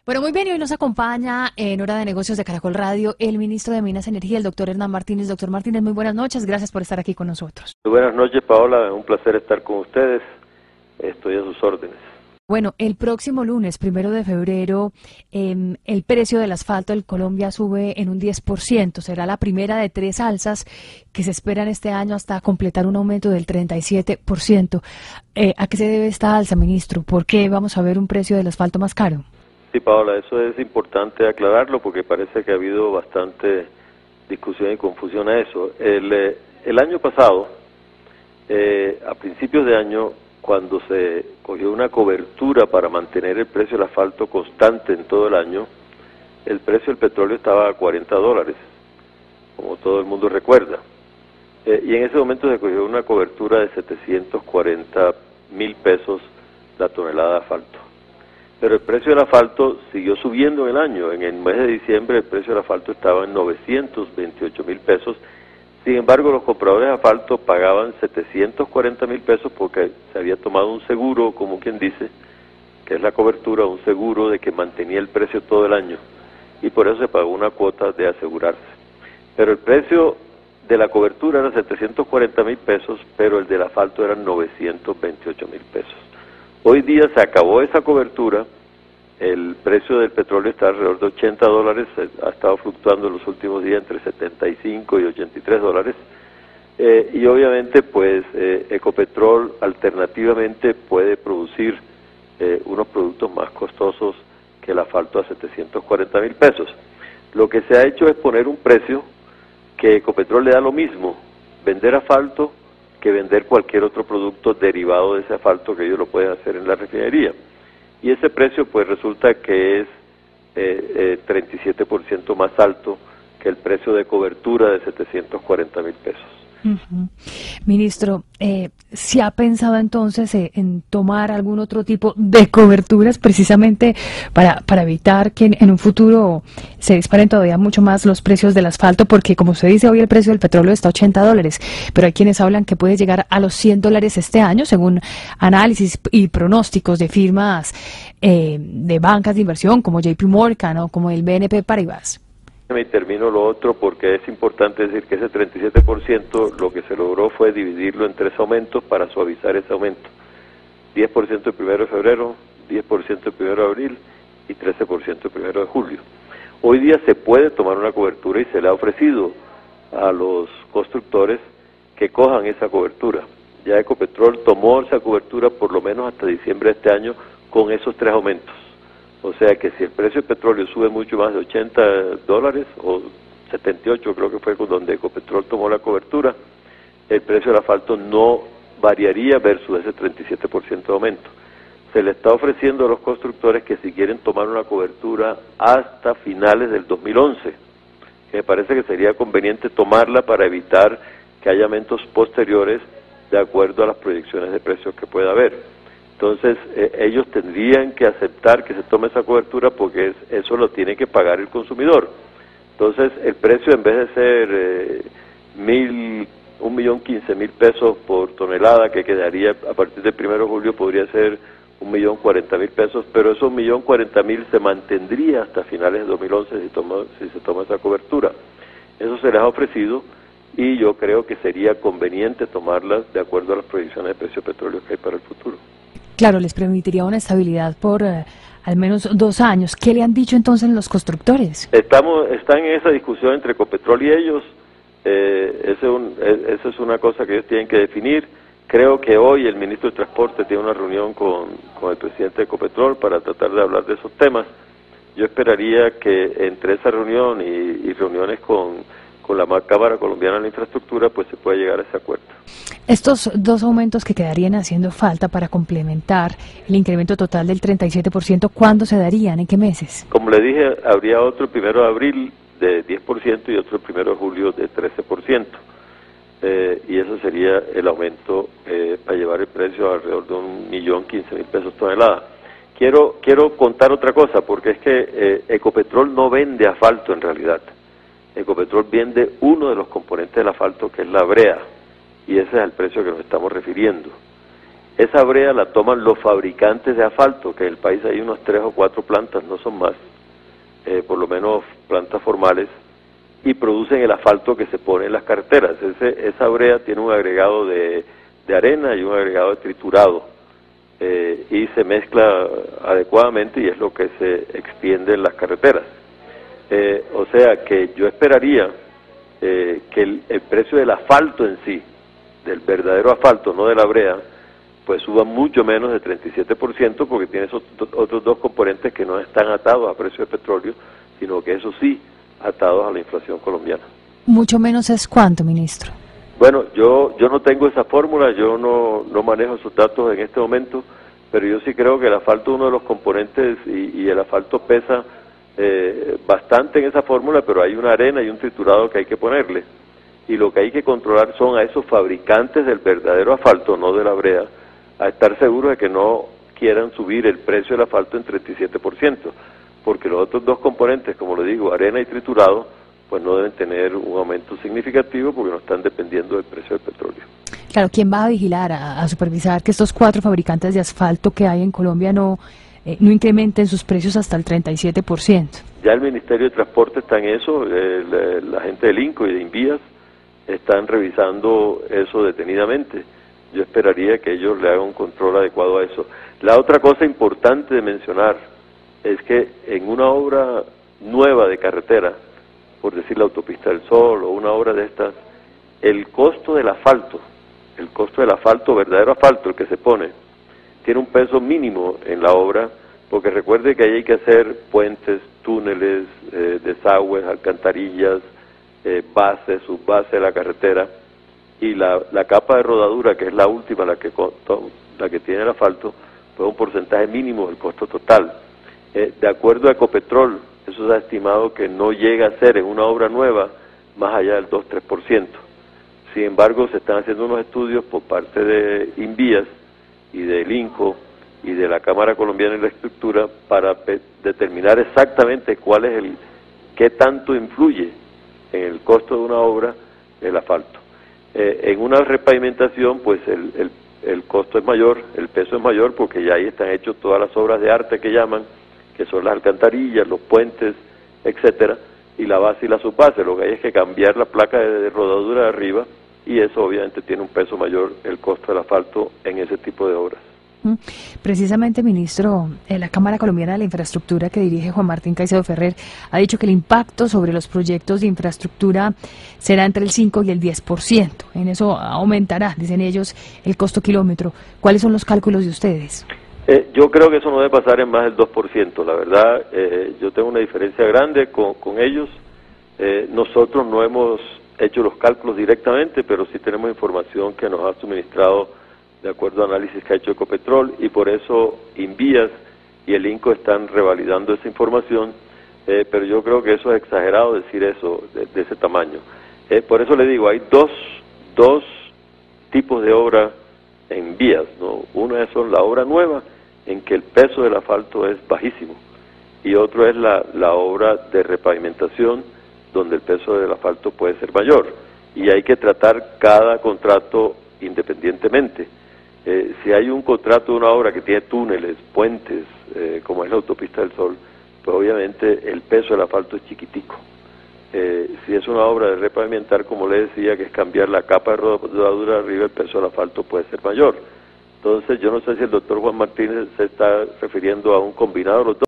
Bueno, muy bien, y hoy nos acompaña en Hora de Negocios de Caracol Radio el ministro de Minas y Energía, el doctor Hernán Martínez. Doctor Martínez, muy buenas noches, gracias por estar aquí con nosotros. Muy buenas noches, Paola, un placer estar con ustedes, estoy a sus órdenes. Bueno, el próximo lunes, 1 de febrero, el precio del asfalto en Colombia sube en un 10%. Será la primera de 3 alzas que se esperan este año hasta completar un aumento del 37%. ¿A qué se debe esta alza, ministro? ¿Por qué vamos a ver un precio del asfalto más caro? Sí, Paola, eso es importante aclararlo porque parece que ha habido bastante discusión y confusión a eso. El año pasado, a principios de año, cuando se cogió una cobertura para mantener el precio del asfalto constante en todo el año, el precio del petróleo estaba a $40, como todo el mundo recuerda. Y en ese momento se cogió una cobertura de 740.000 pesos la tonelada de asfalto. Pero el precio del asfalto siguió subiendo en el año. En el mes de diciembre el precio del asfalto estaba en 928.000 pesos. Sin embargo, los compradores de asfalto pagaban 740.000 pesos porque se había tomado un seguro, como quien dice, que es la cobertura, un seguro de que mantenía el precio todo el año. Y por eso se pagó una cuota de asegurarse. Pero el precio de la cobertura era 740.000 pesos, pero el del asfalto eran 928.000 pesos. Hoy día se acabó esa cobertura, el precio del petróleo está alrededor de $80, ha estado fluctuando en los últimos días entre 75 y $83, y obviamente pues Ecopetrol alternativamente puede producir unos productos más costosos que el asfalto a 740.000 pesos. Lo que se ha hecho es poner un precio que Ecopetrol le da lo mismo, vender asfalto que vender cualquier otro producto derivado de ese asfalto que ellos lo pueden hacer en la refinería. Y ese precio pues resulta que es 37% más alto que el precio de cobertura de 740.000 pesos. Ministro, ¿se ha pensado entonces en tomar algún otro tipo de coberturas precisamente para evitar que en un futuro se disparen todavía mucho más los precios del asfalto? Porque como usted dice, hoy el precio del petróleo está a $80, pero hay quienes hablan que puede llegar a los $100 este año, según análisis y pronósticos de firmas de bancas de inversión como JP Morgan o como el BNP Paribas. Y termino lo otro porque es importante decir que ese 37% lo que se logró fue dividirlo en 3 aumentos para suavizar ese aumento. 10% el 1 de febrero, 10% el 1 de abril y 13% el 1 de julio. Hoy día se puede tomar una cobertura y se le ha ofrecido a los constructores que cojan esa cobertura. Ya Ecopetrol tomó esa cobertura por lo menos hasta diciembre de este año con esos 3 aumentos. O sea que si el precio del petróleo sube mucho más de $80 o 78, creo que fue donde Ecopetrol tomó la cobertura, el precio del asfalto no variaría versus ese 37% de aumento. Se le está ofreciendo a los constructores que si quieren tomar una cobertura hasta finales del 2011, que me parece que sería conveniente tomarla para evitar que haya aumentos posteriores de acuerdo a las proyecciones de precios que pueda haber. Entonces, ellos tendrían que aceptar que se tome esa cobertura porque eso lo tiene que pagar el consumidor. Entonces, el precio en vez de ser 1.015.000 pesos por tonelada, que quedaría a partir del 1 de julio, podría ser 1.040.000 pesos, pero esos 1.040.000 se mantendría hasta finales de 2011 si se toma esa cobertura. Eso se les ha ofrecido y yo creo que sería conveniente tomarlas de acuerdo a las proyecciones de precio de petróleo que hay para el futuro. Claro, les permitiría una estabilidad por al menos 2 años. ¿Qué le han dicho entonces los constructores? Están en esa discusión entre Ecopetrol y ellos. Esa es una cosa que ellos tienen que definir. Creo que hoy el ministro de Transporte tiene una reunión con el presidente de Ecopetrol para tratar de hablar de esos temas. Yo esperaría que entre esa reunión y reuniones con la Cámara Colombiana de la Infraestructura, pues se pueda llegar a ese acuerdo. Estos 2 aumentos que quedarían haciendo falta para complementar el incremento total del 37%, ¿cuándo se darían? ¿En qué meses? Como le dije, habría otro el 1 de abril de 10% y otro el 1 de julio de 13%. Y eso sería el aumento para llevar el precio alrededor de 1.015.000 pesos tonelada. Quiero contar otra cosa, porque es que Ecopetrol no vende asfalto en realidad. Ecopetrol vende uno de los componentes del asfalto, que es la brea, y ese es el precio que nos estamos refiriendo. esa brea la toman los fabricantes de asfalto, que en el país hay unos 3 o 4 plantas, no son más, por lo menos plantas formales, y producen el asfalto que se pone en las carreteras. Esa brea tiene un agregado de arena y un agregado de triturado, y se mezcla adecuadamente y es lo que se extiende en las carreteras. O sea que yo esperaría que el precio del asfalto en sí, del verdadero asfalto, no de la brea, pues suba mucho menos de 37%, porque tiene esos otros dos componentes que no están atados a precio de petróleo, sino que eso sí, atados a la inflación colombiana. Mucho menos es cuánto, ministro. Bueno, yo no tengo esa fórmula, yo no manejo esos datos en este momento, pero yo sí creo que el asfalto es uno de los componentes y el asfalto pesa bastante en esa fórmula, pero hay una arena y un triturado que hay que ponerle. Y lo que hay que controlar son a esos fabricantes del verdadero asfalto, no de la brea, a estar seguros de que no quieran subir el precio del asfalto en 37%, porque los otros dos componentes, como le digo, arena y triturado, pues no deben tener un aumento significativo porque no están dependiendo del precio del petróleo. Claro, ¿quién va a vigilar, a supervisar que estos 4 fabricantes de asfalto que hay en Colombia no incrementen sus precios hasta el 37%? Ya el Ministerio de Transporte está en eso, la gente del INCO y de Invías están revisando eso detenidamente. Yo esperaría que ellos le hagan un control adecuado a eso. La otra cosa importante de mencionar es que en una obra nueva de carretera, por decir la Autopista del Sol o una obra de estas, el costo del asfalto, verdadero asfalto, el que se pone, tiene un peso mínimo en la obra, porque recuerde que ahí hay que hacer puentes, túneles, desagües, alcantarillas, bases, subbases de la carretera, y la capa de rodadura, que es la última, la que tiene el asfalto, pues un porcentaje mínimo del costo total. De acuerdo a Ecopetrol, eso se ha estimado que no llega a ser en una obra nueva más allá del 2-3%. Sin embargo, se están haciendo unos estudios por parte de Invías y del INCO y de la Cámara Colombiana de la Estructura para determinar exactamente qué tanto influye en el costo de una obra el asfalto. En una repavimentación, pues el costo es mayor, el peso es mayor, porque ya ahí están hechas todas las obras de arte que llaman, que son las alcantarillas, los puentes, etcétera, y la base y la subbase. Lo que hay es que cambiar la placa de rodadura de arriba, y eso obviamente tiene un peso mayor, el costo del asfalto en ese tipo de obras. Precisamente, ministro, la Cámara Colombiana de la Infraestructura, que dirige Juan Martín Caicedo Ferrer, ha dicho que el impacto sobre los proyectos de infraestructura será entre el 5 y el 10%. En eso aumentará, dicen ellos, el costo kilómetro. ¿Cuáles son los cálculos de ustedes? Yo creo que eso no debe pasar en más del 2%. La verdad, yo tengo una diferencia grande con ellos. Nosotros no hemos hecho los cálculos directamente, pero sí tenemos información que nos ha suministrado de acuerdo a análisis que ha hecho Ecopetrol, y por eso Invías y el INCO están revalidando esa información, pero yo creo que eso es exagerado decir eso de ese tamaño. Por eso le digo, hay dos tipos de obra en vías, ¿no? Una es la obra nueva, en que el peso del asfalto es bajísimo, y otro es la obra de repavimentación, donde el peso del asfalto puede ser mayor, y hay que tratar cada contrato independientemente. Si hay un contrato de una obra que tiene túneles, puentes, como es la Autopista del Sol, pues obviamente el peso del asfalto es chiquitico. Si es una obra de repavimentar, como le decía, que es cambiar la capa de rodadura de arriba, el peso del asfalto puede ser mayor. Entonces yo no sé si el doctor Juan Martínez se está refiriendo a un combinado de los dos.